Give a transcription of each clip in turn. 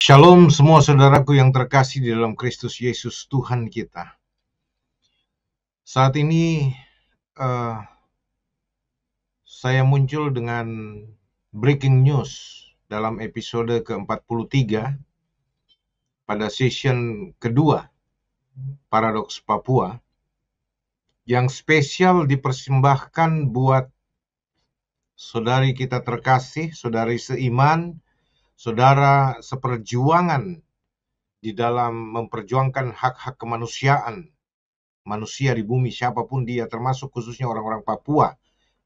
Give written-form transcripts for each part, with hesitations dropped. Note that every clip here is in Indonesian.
Shalom semua saudaraku yang terkasih di dalam Kristus Yesus Tuhan kita. Saat ini saya muncul dengan breaking news dalam episode ke-43 pada session kedua Paradoks Papua yang spesial dipersembahkan buat saudari kita terkasih, saudari seiman, saudara seperjuangan di dalam memperjuangkan hak-hak kemanusiaan manusia di bumi, siapapun dia, termasuk khususnya orang-orang Papua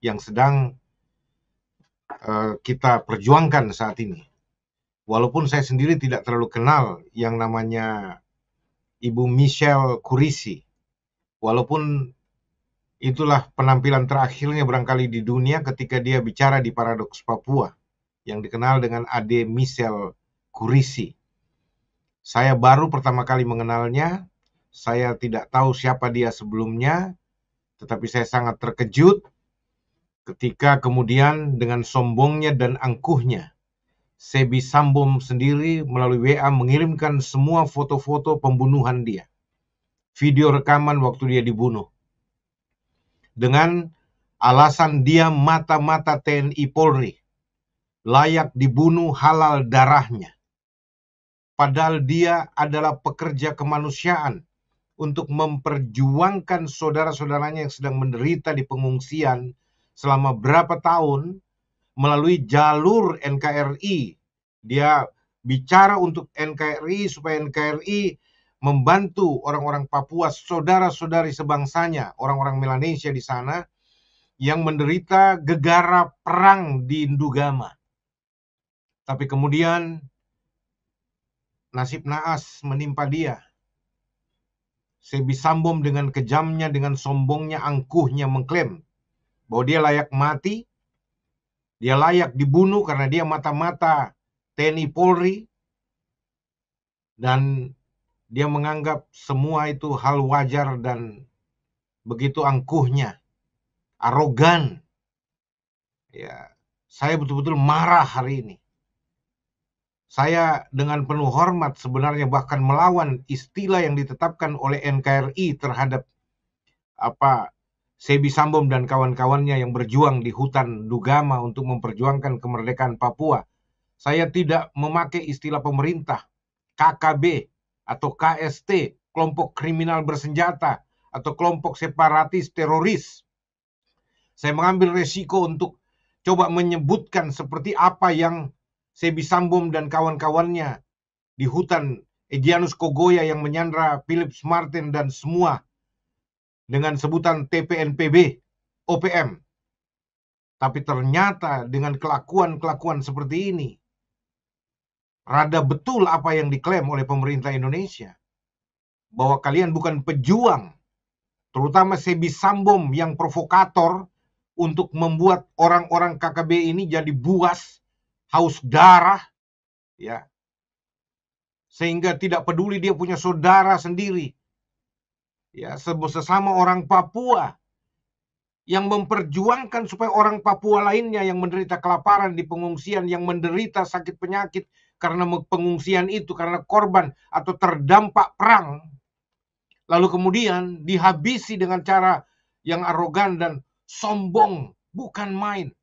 yang sedang kita perjuangkan saat ini. Walaupun saya sendiri tidak terlalu kenal yang namanya Ibu Michelle Kurisi, walaupun itulah penampilan terakhirnya barangkali di dunia ketika dia bicara di Paradoks Papua, yang dikenal dengan Ade Michelle Kurisi. Saya baru pertama kali mengenalnya. Saya tidak tahu siapa dia sebelumnya, tetapi saya sangat terkejut ketika kemudian dengan sombongnya dan angkuhnya Sebi Sambom sendiri melalui WA mengirimkan semua foto-foto pembunuhan dia, video rekaman waktu dia dibunuh, dengan alasan dia mata-mata TNI Polri, layak dibunuh, halal darahnya. Padahal dia adalah pekerja kemanusiaan untuk memperjuangkan saudara-saudaranya yang sedang menderita di pengungsian selama berapa tahun melalui jalur NKRI. Dia bicara untuk NKRI supaya NKRI membantu orang-orang Papua, saudara-saudari sebangsanya, orang-orang Melanesia di sana yang menderita gegara perang di Ndugama. Tapi kemudian nasib naas menimpa dia. Sebi Sambom dengan kejamnya, dengan sombongnya, angkuhnya mengklaim bahwa dia layak mati, dia layak dibunuh karena dia mata-mata TNI Polri, dan dia menganggap semua itu hal wajar dan begitu angkuhnya, arogan. Ya, saya betul-betul marah hari ini. Saya dengan penuh hormat sebenarnya bahkan melawan istilah yang ditetapkan oleh NKRI terhadap Sebi Sambom dan kawan-kawannya yang berjuang di hutan Ndugama untuk memperjuangkan kemerdekaan Papua. Saya tidak memakai istilah pemerintah, KKB atau KST, kelompok kriminal bersenjata atau kelompok separatis teroris. Saya mengambil resiko untuk coba menyebutkan seperti apa yang Sebi Sambom dan kawan-kawannya di hutan Egyanus Kogoya yang menyandra Philips Martin dan semua dengan sebutan TPNPB, OPM. Tapi ternyata dengan kelakuan-kelakuan seperti ini, rada betul apa yang diklaim oleh pemerintah Indonesia, bahwa kalian bukan pejuang, terutama Sebi Sambom yang provokator untuk membuat orang-orang KKB ini jadi buas, haus darah, ya, sehingga tidak peduli dia punya saudara sendiri, ya, sesama orang Papua yang memperjuangkan supaya orang Papua lainnya yang menderita kelaparan di pengungsian, yang menderita sakit penyakit karena pengungsian itu, karena korban atau terdampak perang, lalu kemudian dihabisi dengan cara yang arogan dan sombong, bukan main.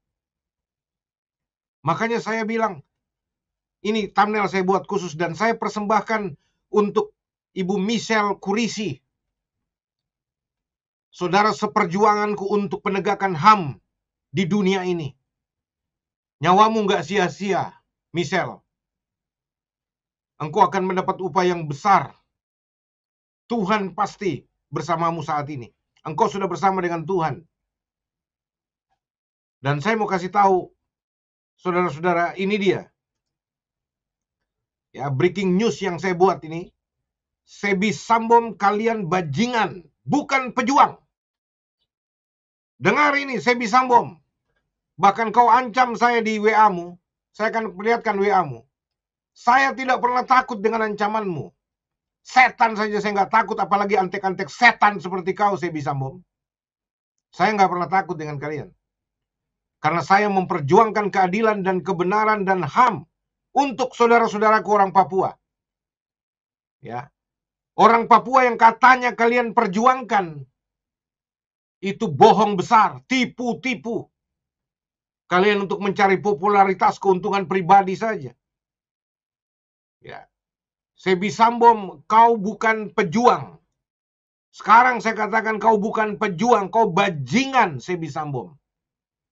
Makanya saya bilang, ini thumbnail saya buat khusus dan saya persembahkan untuk Ibu Michelle Kurisi, saudara seperjuanganku untuk penegakan HAM di dunia ini. Nyawamu nggak sia-sia, Michelle. Engkau akan mendapat upah yang besar. Tuhan pasti bersamamu saat ini. Engkau sudah bersama dengan Tuhan. Dan saya mau kasih tahu, saudara-saudara, ini dia. Ya, breaking news yang saya buat ini. Sebi Sambom, kalian bajingan, bukan pejuang. Dengar ini, Sebi Sambom. Bahkan kau ancam saya di WA-mu. Saya akan perlihatkan WA-mu. Saya tidak pernah takut dengan ancamanmu. Setan saja saya nggak takut, apalagi antek-antek setan seperti kau, Sebi Sambom. Saya nggak pernah takut dengan kalian. Karena saya memperjuangkan keadilan dan kebenaran dan HAM untuk saudara-saudaraku orang Papua. Ya. Orang Papua yang katanya kalian perjuangkan, itu bohong besar, tipu-tipu. Kalian untuk mencari popularitas, keuntungan pribadi saja. Ya. Sebi Sambom, kau bukan pejuang. Sekarang saya katakan kau bukan pejuang, kau bajingan, Sebi Sambom.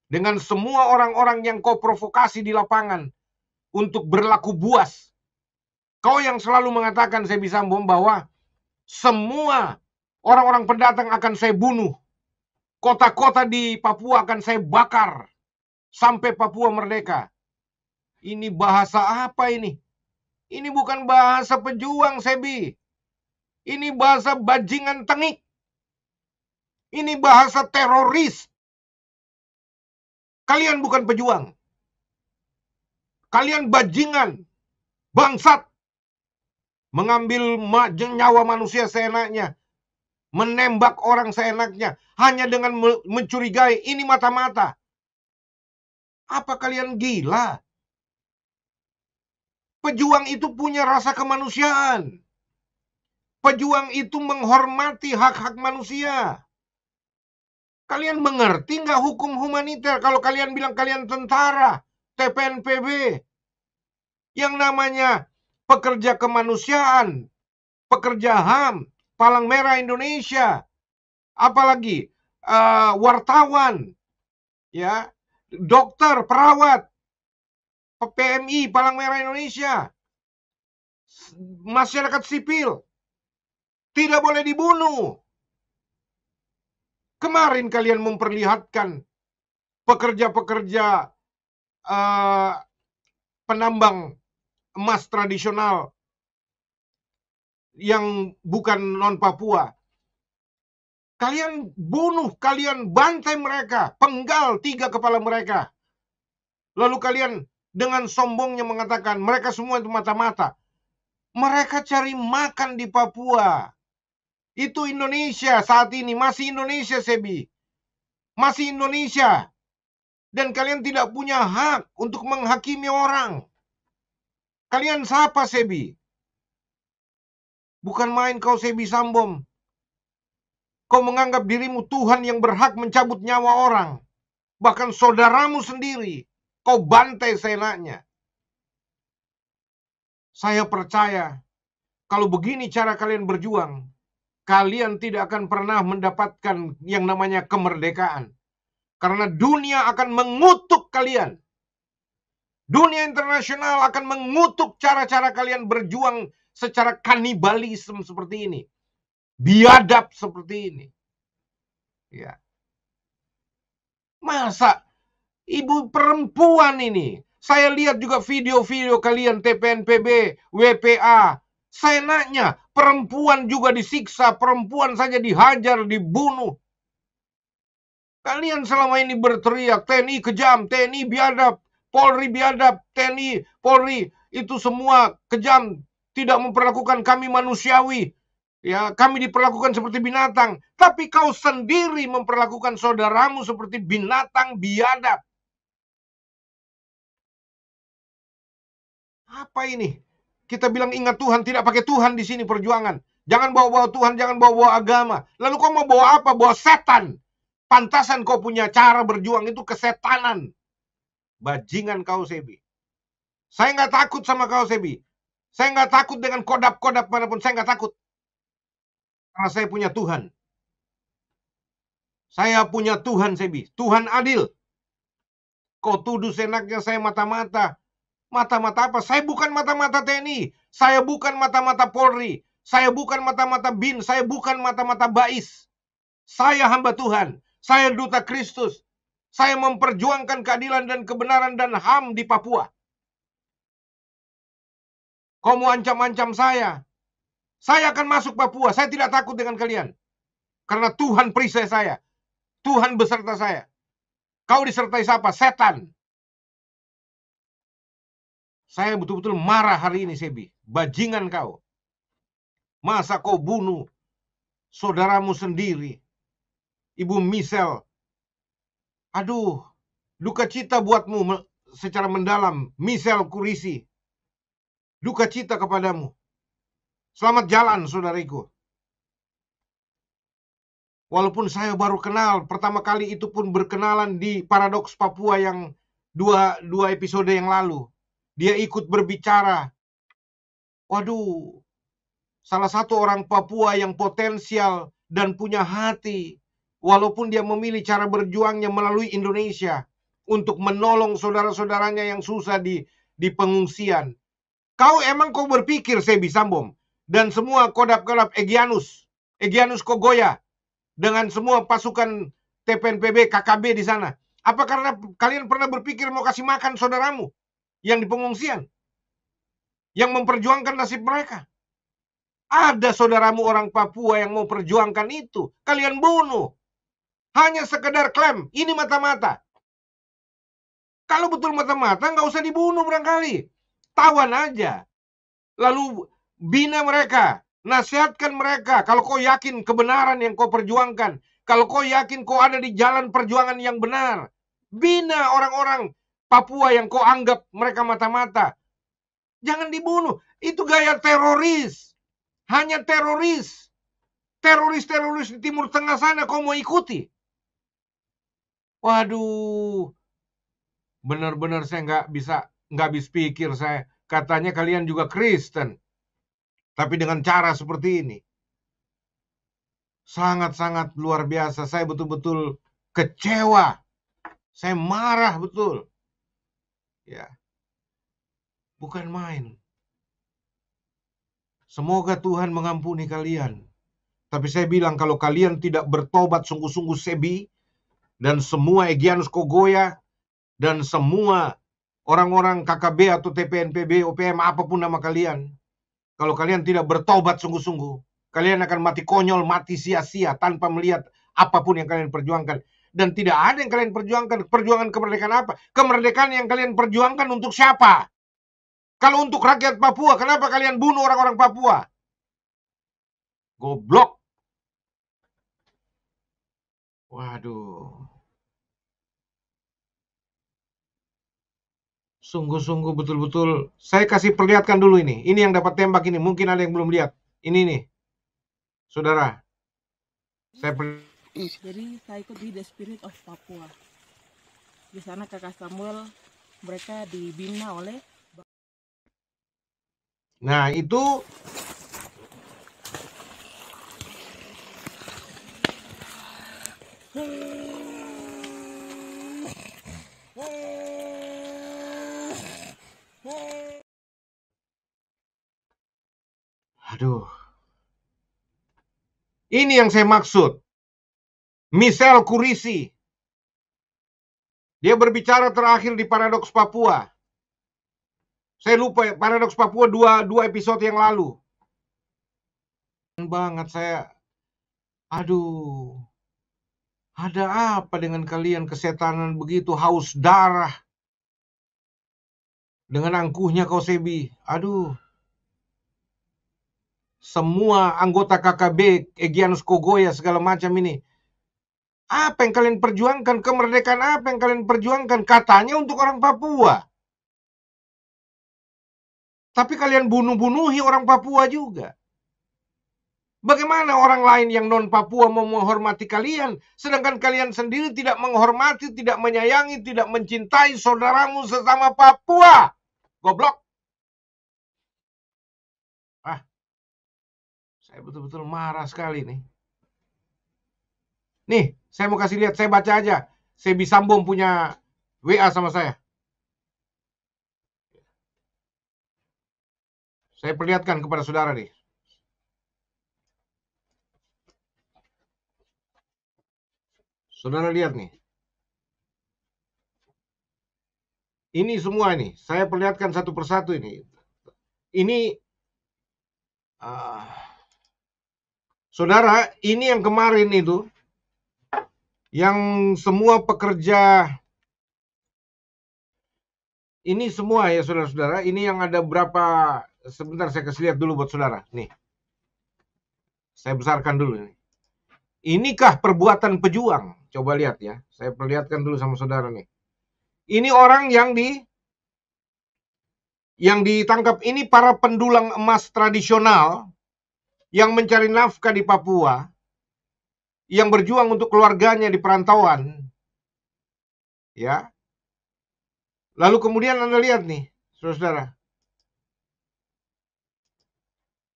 Dengan semua orang-orang yang kau provokasi di lapangan untuk berlaku buas. Kau yang selalu mengatakan, Sebi Sambom, bahwa semua orang-orang pendatang akan saya bunuh. Kota-kota di Papua akan saya bakar sampai Papua merdeka. Ini bahasa apa ini? Ini bukan bahasa pejuang, Sebi. Ini bahasa bajingan tengik. Ini bahasa teroris. Kalian bukan pejuang. Kalian bajingan, bangsat. Mengambil nyawa manusia seenaknya. Menembak orang seenaknya. Hanya dengan mencurigai. Ini mata-mata. Apa kalian gila? Pejuang itu punya rasa kemanusiaan. Pejuang itu menghormati hak-hak manusia. Kalian mengerti nggak hukum humaniter? Kalau kalian bilang kalian tentara, TPNPB. Yang namanya pekerja kemanusiaan, pekerja HAM, Palang Merah Indonesia, apalagi wartawan, ya, dokter, perawat, PMI, Palang Merah Indonesia, masyarakat sipil, tidak boleh dibunuh. Kemarin kalian memperlihatkan pekerja-pekerja penambang emas tradisional yang bukan non-Papua. Kalian bunuh, kalian bantai mereka, penggal 3 kepala mereka. Lalu kalian dengan sombongnya mengatakan mereka semua itu mata-mata. Mereka cari makan di Papua. Itu Indonesia saat ini, masih Indonesia, Sebi. Masih Indonesia. Dan kalian tidak punya hak untuk menghakimi orang. Kalian siapa, Sebi? Bukan main kau, Sebi Sambom. Kau menganggap dirimu Tuhan yang berhak mencabut nyawa orang. Bahkan saudaramu sendiri. Kau bantai seenaknya. Saya percaya, kalau begini cara kalian berjuang, kalian tidak akan pernah mendapatkan yang namanya kemerdekaan. Karena dunia akan mengutuk kalian. Dunia internasional akan mengutuk cara-cara kalian berjuang secara kanibalisme seperti ini. Biadab seperti ini. Ya. Masa ibu perempuan ini? Saya lihat juga video-video kalian TPNPB, WPA. Saya nanya, perempuan juga disiksa, perempuan saja dihajar, dibunuh. Kalian selama ini berteriak, TNI kejam, TNI biadab, Polri biadab, TNI, Polri itu semua kejam, tidak memperlakukan kami manusiawi. Ya, kami diperlakukan seperti binatang. Tapi kau sendiri memperlakukan saudaramu seperti binatang biadab. Apa ini? Kita bilang ingat Tuhan, tidak pakai Tuhan di sini perjuangan. Jangan bawa-bawa Tuhan, jangan bawa-bawa agama. Lalu kau mau bawa apa? Bawa setan. Pantasan kau punya cara berjuang itu kesetanan. Bajingan kau, Sebi. Saya nggak takut sama kau, Sebi. Saya nggak takut dengan kodap-kodap manapun. Saya nggak takut. Karena saya punya Tuhan. Saya punya Tuhan, Sebi. Tuhan adil. Kau tuduh senaknya saya mata-mata. Mata-mata apa? Saya bukan mata-mata TNI. Saya bukan mata-mata Polri. Saya bukan mata-mata BIN. Saya bukan mata-mata BAIS. Saya hamba Tuhan. Saya duta Kristus. Saya memperjuangkan keadilan dan kebenaran dan HAM di Papua. Kau mau ancam-ancam saya? Saya akan masuk Papua. Saya tidak takut dengan kalian. Karena Tuhan perisai saya. Tuhan beserta saya. Kau disertai siapa? Setan. Saya betul-betul marah hari ini, Sebi. Bajingan kau. Masa kau bunuh saudaramu sendiri, Ibu Michelle. Aduh, duka cita buatmu secara mendalam, Michelle Kurisi. Duka cita kepadamu. Selamat jalan, saudariku. Walaupun saya baru kenal, pertama kali itu pun berkenalan di Paradoks Papua yang dua episode yang lalu. Dia ikut berbicara. Waduh, salah satu orang Papua yang potensial dan punya hati. Walaupun dia memilih cara berjuangnya melalui Indonesia untuk menolong saudara-saudaranya yang susah di pengungsian. Kau berpikir Sebi Sambom dan semua kodap-kodap Egyanus Kogoya dengan semua pasukan TPNPB, KKB di sana. Apa karena kalian pernah berpikir mau kasih makan saudaramu yang di pengungsian? Yang memperjuangkan nasib mereka? Ada saudaramu orang Papua yang mau perjuangkan itu. Kalian bunuh. Hanya sekedar klaim, ini mata-mata. Kalau betul mata-mata, nggak usah dibunuh barangkali. Tawan aja. Lalu bina mereka. Nasihatkan mereka. Kalau kau yakin kebenaran yang kau perjuangkan. Kalau kau yakin kau ada di jalan perjuangan yang benar. Bina orang-orang Papua yang kau anggap mereka mata-mata. Jangan dibunuh. Itu gaya teroris. Hanya teroris. Teroris-teroris di Timur Tengah sana kau mau ikuti. Waduh. Benar-benar saya nggak habis pikir saya. Katanya kalian juga Kristen. Tapi dengan cara seperti ini. Sangat-sangat luar biasa. Saya betul-betul kecewa. Saya marah betul. Ya. Bukan main. Semoga Tuhan mengampuni kalian. Tapi saya bilang kalau kalian tidak bertobat sungguh-sungguh Sebi dan semua Egyanus Kogoya dan semua orang-orang KKB atau TPNPB, OPM, apapun nama kalian, kalau kalian tidak bertobat sungguh-sungguh, kalian akan mati konyol, mati sia-sia tanpa melihat apapun yang kalian perjuangkan. Dan tidak ada yang kalian perjuangkan. Perjuangan kemerdekaan apa? Kemerdekaan yang kalian perjuangkan untuk siapa? Kalau untuk rakyat Papua, kenapa kalian bunuh orang-orang Papua? Goblok. Waduh. Sungguh-sungguh betul-betul. Saya kasih perlihatkan dulu ini. Ini yang dapat tembak ini. Mungkin ada yang belum lihat. Ini nih. Saudara. Jadi saya ikut di The Spirit of Papua. Di sana Kakak Samuel mereka dibina oleh. Nah itu. Aduh. Ini yang saya maksud. Michelle Kurisi. Dia berbicara terakhir di Paradoks Papua. Saya lupa Paradoks Papua dua episode yang lalu. Banget saya. Aduh. Ada apa dengan kalian kesetanan begitu, haus darah. Dengan angkuhnya kau Sebi. Aduh. Semua anggota KKB, Egyanus Kogoya, segala macam ini. Apa yang kalian perjuangkan? Kemerdekaan apa yang kalian perjuangkan? Katanya untuk orang Papua. Tapi kalian bunuh-bunuhi orang Papua juga. Bagaimana orang lain yang non-Papua mau menghormati kalian, sedangkan kalian sendiri tidak menghormati, tidak menyayangi, tidak mencintai saudaramu sesama Papua? Goblok. Saya betul-betul marah sekali nih. Nih, saya mau kasih lihat, saya baca aja. Sebi Sambom punya WA sama saya. Saya perlihatkan kepada saudara nih. Saudara lihat nih. Ini semua nih, saya perlihatkan satu persatu ini. Ini, saudara, ini yang kemarin itu, yang semua pekerja, ini semua ya saudara-saudara, ini yang ada berapa, sebentar saya kasih lihat dulu buat saudara. Nih, saya besarkan dulu nih. Inikah perbuatan pejuang? Coba lihat ya, saya perlihatkan dulu sama saudara nih. Ini orang yang Yang ditangkap ini para pendulang emas tradisional yang mencari nafkah di Papua, yang berjuang untuk keluarganya di perantauan, ya. Lalu kemudian Anda lihat nih, saudara,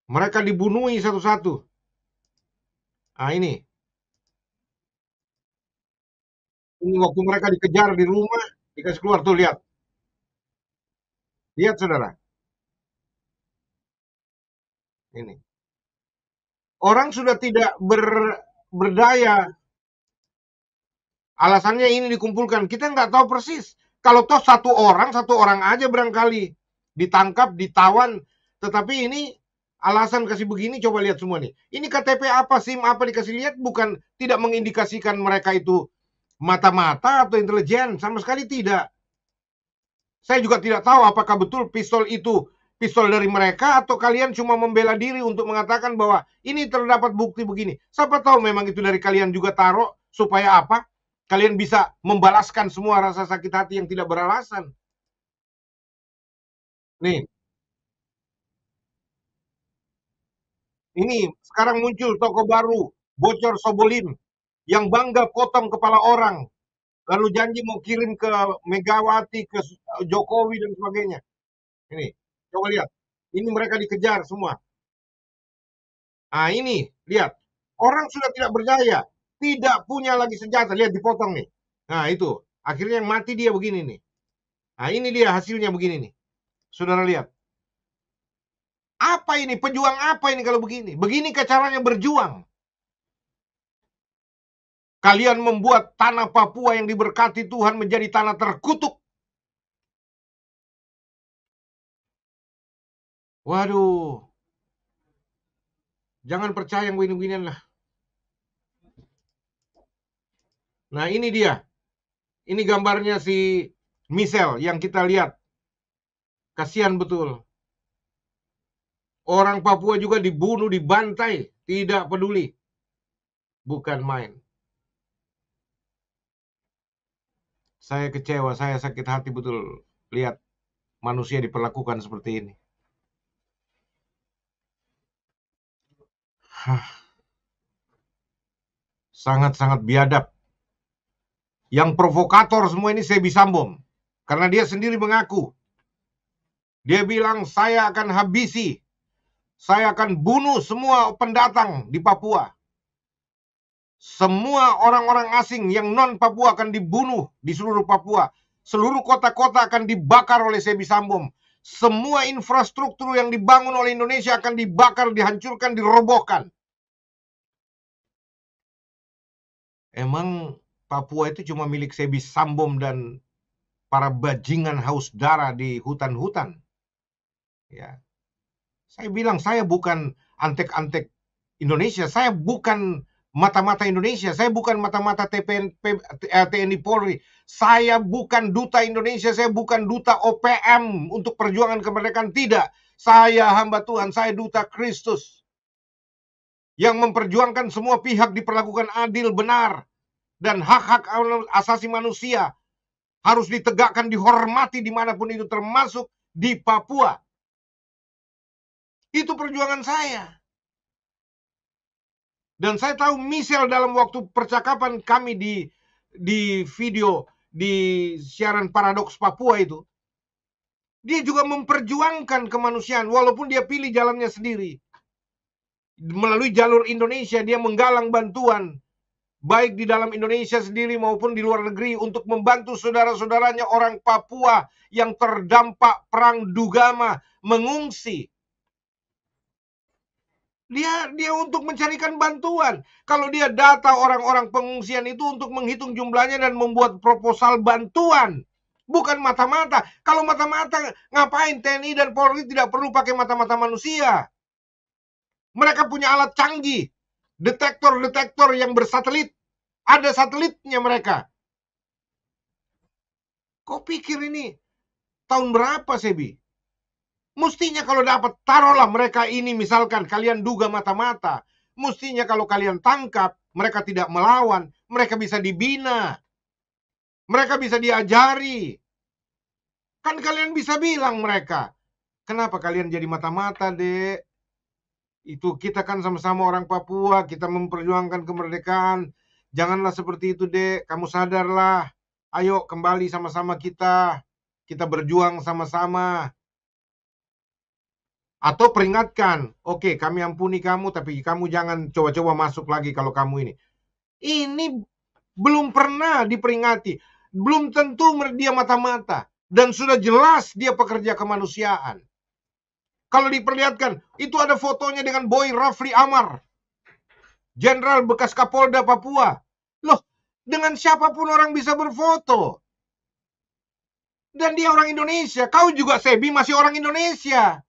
mereka dibunuhi satu-satu. Nah, ini waktu mereka dikejar di rumah, dikasih keluar tuh, lihat. Lihat saudara, ini. Orang sudah tidak berdaya. Alasannya ini dikumpulkan. Kita nggak tahu persis. Kalau toh satu orang aja barangkali ditangkap, ditawan. Tetapi ini alasan kasih begini, coba lihat semua nih. Ini KTP apa, SIM apa dikasih lihat, bukan tidak mengindikasikan mereka itu mata-mata atau intelijen. Sama sekali tidak. Saya juga tidak tahu apakah betul pistol itu pistol dari mereka atau kalian cuma membela diri untuk mengatakan bahwa ini terdapat bukti begini. Siapa tahu memang itu dari kalian juga taruh supaya apa? Kalian bisa membalaskan semua rasa sakit hati yang tidak beralasan. Nih, ini sekarang muncul toko baru, Bocor Sobolin, yang bangga potong kepala orang, lalu janji mau kirim ke Megawati, ke Jokowi dan sebagainya. Ini, coba lihat. Ini mereka dikejar semua. Nah, ini, lihat. Orang sudah tidak berdaya, tidak punya lagi senjata. Lihat, dipotong nih. Nah, itu. Akhirnya yang mati dia begini nih. Nah, ini dia hasilnya begini nih. Saudara lihat. Apa ini? Pejuang apa ini kalau begini? Begini ke caranya berjuang. Kalian membuat tanah Papua yang diberkati Tuhan menjadi tanah terkutuk. Waduh. Jangan percaya yang begini-beginian lah. Nah, ini dia. Ini gambarnya si Michelle yang kita lihat. Kasihan betul. Orang Papua juga dibunuh, dibantai. Tidak peduli. Bukan main. Saya kecewa, saya sakit hati betul lihat manusia diperlakukan seperti ini. Sangat-sangat biadab. Yang provokator semua ini Sebi Sambom. Karena dia sendiri mengaku. Dia bilang, saya akan habisi. Saya akan bunuh semua pendatang di Papua. Semua orang-orang asing yang non-Papua akan dibunuh di seluruh Papua. Seluruh kota-kota akan dibakar oleh Sebi Sambom. Semua infrastruktur yang dibangun oleh Indonesia akan dibakar, dihancurkan, dirobohkan. Emang Papua itu cuma milik Sebi Sambom dan para bajingan haus darah di hutan-hutan? Ya. Saya bilang saya bukan antek-antek Indonesia, saya bukan mata-mata Indonesia, saya bukan mata-mata TNI Polri, saya bukan duta Indonesia, saya bukan duta OPM untuk perjuangan kemerdekaan, tidak. Saya hamba Tuhan, saya duta Kristus yang memperjuangkan semua pihak diperlakukan adil, benar, dan hak-hak asasi manusia harus ditegakkan, dihormati dimanapun itu, termasuk di Papua. Itu perjuangan saya. Dan saya tahu Michelle dalam waktu percakapan kami di video, di siaran Paradoks Papua itu, dia juga memperjuangkan kemanusiaan, walaupun dia pilih jalannya sendiri. Melalui jalur Indonesia, dia menggalang bantuan, baik di dalam Indonesia sendiri maupun di luar negeri, untuk membantu saudara-saudaranya orang Papua yang terdampak perang Dugama, mengungsi. Dia untuk mencarikan bantuan. Kalau dia data orang-orang pengungsian itu untuk menghitung jumlahnya dan membuat proposal bantuan. Bukan mata-mata. Kalau mata-mata, ngapain TNI dan Polri tidak perlu pakai mata-mata manusia? Mereka punya alat canggih. Detektor-detektor yang bersatelit. Ada satelitnya mereka. Kok pikir ini tahun berapa, Sebi? Mestinya kalau dapat, taruhlah mereka ini, misalkan kalian duga mata-mata. Mestinya kalau kalian tangkap, mereka tidak melawan, mereka bisa dibina. Mereka bisa diajari. Kan kalian bisa bilang mereka, Kenapa kalian jadi mata-mata, Dek? Itu kita kan sama-sama orang Papua, kita memperjuangkan kemerdekaan. Janganlah seperti itu, Dek. Kamu sadarlah. Ayo kembali sama-sama kita. Kita berjuang sama-sama. Atau peringatkan, oke, kami ampuni kamu, tapi kamu jangan coba-coba masuk lagi kalau kamu ini. Ini belum pernah diperingati. Belum tentu dia mata-mata. Dan sudah jelas dia pekerja kemanusiaan. Kalau diperlihatkan, itu ada fotonya dengan Boy Rafli Amar, Jenderal bekas Kapolda Papua. Loh, dengan siapapun orang bisa berfoto. Dan dia orang Indonesia. Kau juga, Sebi, masih orang Indonesia.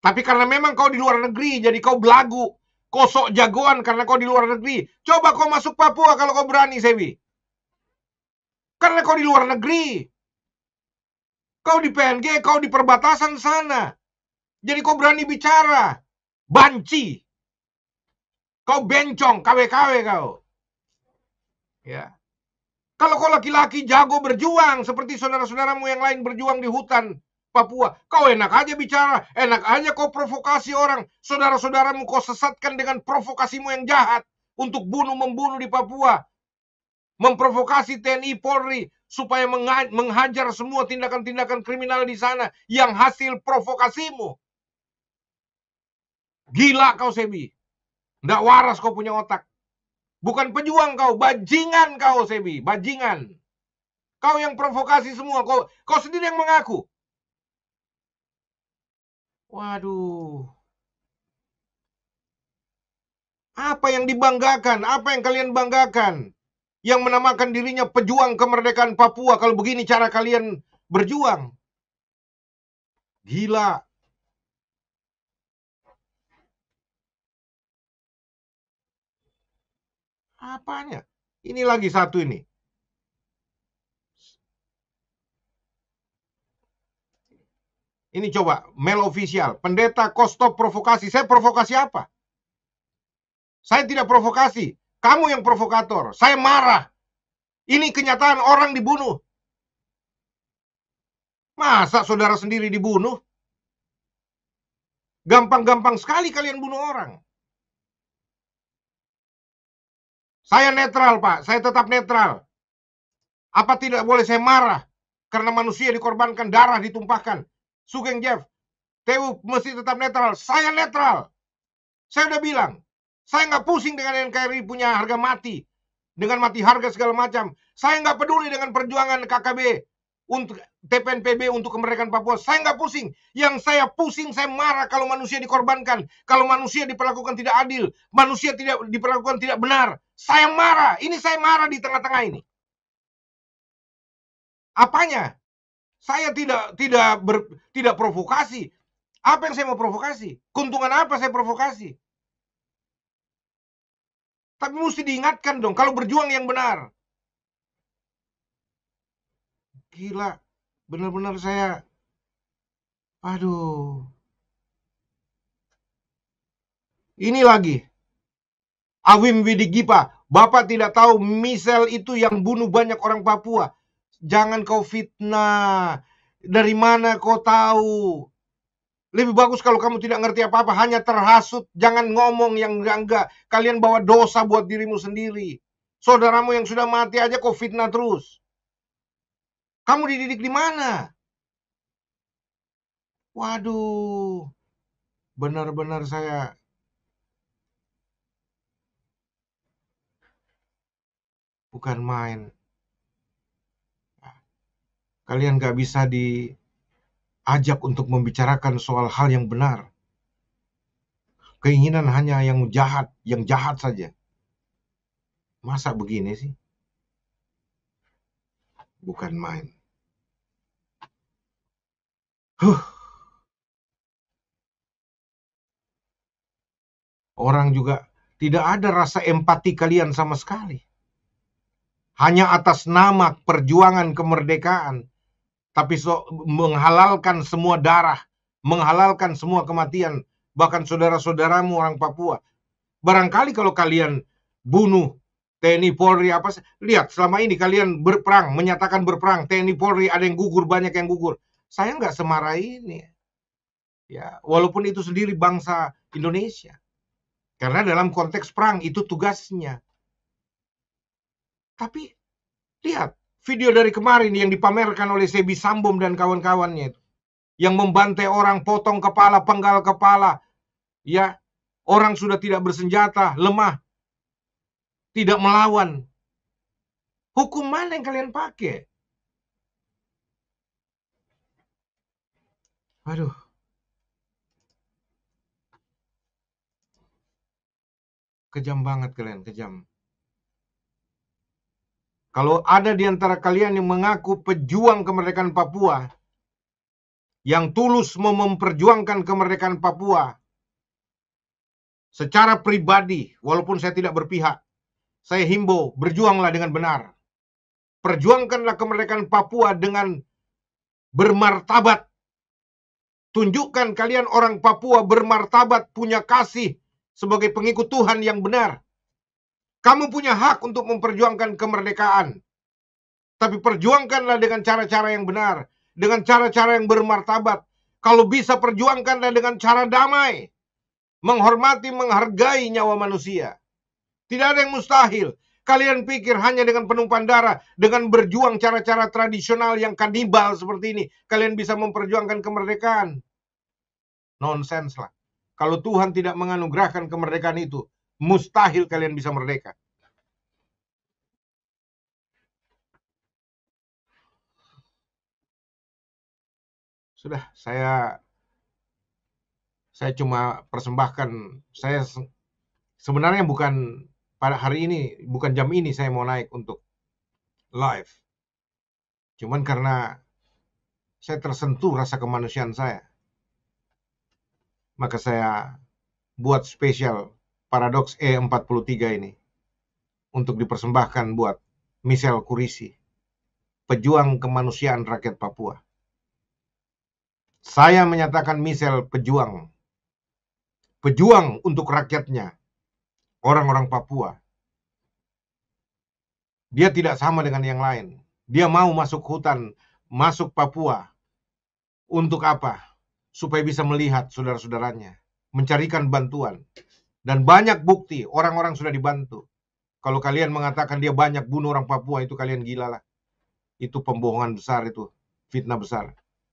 Tapi karena memang kau di luar negeri, jadi kau belagu. Kau sok jagoan karena kau di luar negeri. Coba kau masuk Papua kalau kau berani, Sebi. Karena kau di luar negeri. Kau di PNG, kau di perbatasan sana. Jadi kau berani bicara. Banci. Kau bencong, KW-KW kau. Ya. Kalau kau laki-laki jago berjuang, seperti saudara-saudaramu yang lain berjuang di hutan Papua, kau enak aja bicara, enak aja kau provokasi orang. Saudara-saudaramu kau sesatkan dengan provokasimu yang jahat untuk bunuh-membunuh di Papua. Memprovokasi TNI Polri supaya menghajar semua tindakan-tindakan kriminal di sana yang hasil provokasimu. Gila kau, Sebi. Nggak waras kau punya otak. Bukan pejuang kau, bajingan kau, Sebi. Bajingan. Kau yang provokasi semua. Kau sendiri yang mengaku. Waduh. Apa yang dibanggakan? Apa yang kalian banggakan? Yang menamakan dirinya pejuang kemerdekaan Papua. Kalau begini cara kalian berjuang. Gila. Apanya? Ini lagi satu ini. Ini coba, mail official. Pendeta Kostop provokasi. Saya provokasi apa? Saya tidak provokasi. Kamu yang provokator. Saya marah. Ini kenyataan orang dibunuh. Masa saudara sendiri dibunuh? Gampang-gampang sekali kalian bunuh orang. Saya netral, Pak. Saya tetap netral. Apa tidak boleh saya marah? Karena manusia dikorbankan, darah ditumpahkan. Sugeng Jeff, TU mesti tetap netral. Saya netral. Saya udah bilang. Saya nggak pusing dengan NKRI punya harga mati. Dengan mati harga segala macam. Saya nggak peduli dengan perjuangan KKB. Untuk TPNPB untuk kemerdekaan Papua, saya nggak pusing. Yang saya pusing, saya marah kalau manusia dikorbankan, kalau manusia diperlakukan tidak adil, manusia tidak diperlakukan tidak benar. Saya marah. Ini saya marah di tengah-tengah ini. Apanya? Saya tidak provokasi. Apa yang saya mau provokasi? Keuntungan apa saya provokasi? Tapi mesti diingatkan dong, kalau berjuang yang benar. Gila, benar-benar saya, aduh. Ini lagi, Awim Widigipa, Bapak tidak tahu Michelle itu yang bunuh banyak orang Papua. Jangan kau fitnah. Dari mana kau tahu? Lebih bagus kalau kamu tidak ngerti apa-apa, hanya terhasut. Jangan ngomong yang enggak. Kalian bawa dosa buat dirimu sendiri. Saudaramu yang sudah mati aja kau fitnah terus. Kamu dididik di mana? Waduh, benar-benar saya bukan main. Kalian gak bisa diajak untuk membicarakan soal hal yang benar. Keinginan hanya yang jahat saja. Masa begini sih? Bukan main. Orang juga tidak ada rasa empati kalian sama sekali. Hanya atas nama perjuangan kemerdekaan. Tapi menghalalkan semua darah. Menghalalkan semua kematian. Bahkan saudara-saudaramu orang Papua. Barangkali kalau kalian bunuh TNI Polri apa, lihat selama ini kalian berperang, menyatakan berperang, TNI Polri ada yang gugur, banyak yang gugur. Saya nggak semarah ini. Ya, walaupun itu sendiri bangsa Indonesia. Karena dalam konteks perang itu tugasnya. Tapi lihat video dari kemarin yang dipamerkan oleh Sebi Sambom dan kawan-kawannya itu, yang membantai orang, potong kepala, penggal kepala, ya, orang sudah tidak bersenjata, lemah, tidak melawan. Hukum mana yang kalian pakai? Aduh. Kejam banget kalian, kejam. Kalau ada di antara kalian yang mengaku pejuang kemerdekaan Papua, yang tulus memperjuangkan kemerdekaan Papua, secara pribadi, walaupun saya tidak berpihak, saya himbau, berjuanglah dengan benar. Perjuangkanlah kemerdekaan Papua dengan bermartabat. Tunjukkan kalian orang Papua bermartabat, punya kasih sebagai pengikut Tuhan yang benar. Kamu punya hak untuk memperjuangkan kemerdekaan. Tapi perjuangkanlah dengan cara-cara yang benar, dengan cara-cara yang bermartabat. Kalau bisa perjuangkanlah dengan cara damai, menghormati, menghargai nyawa manusia. Tidak ada yang mustahil. Kalian pikir hanya dengan penumpahan darah, dengan berjuang cara-cara tradisional yang kanibal seperti ini, kalian bisa memperjuangkan kemerdekaan? Nonsens lah. Kalau Tuhan tidak menganugerahkan kemerdekaan itu, mustahil kalian bisa merdeka. Sudah, saya cuma persembahkan. Saya sebenarnya bukan pada hari ini, bukan jam ini saya mau naik untuk live. Cuman karena saya tersentuh rasa kemanusiaan saya, maka saya buat spesial Paradoks E43 ini untuk dipersembahkan buat Michelle Kurisi, pejuang kemanusiaan rakyat Papua. Saya menyatakan Michelle pejuang untuk rakyatnya, orang-orang Papua. Dia tidak sama dengan yang lain. Dia mau masuk hutan, masuk Papua. Untuk apa? Supaya bisa melihat saudara-saudaranya, mencarikan bantuan. Dan banyak bukti, orang-orang sudah dibantu. Kalau kalian mengatakan dia banyak bunuh orang Papua, itu kalian gila lah. Itu pembohongan besar, itu fitnah besar.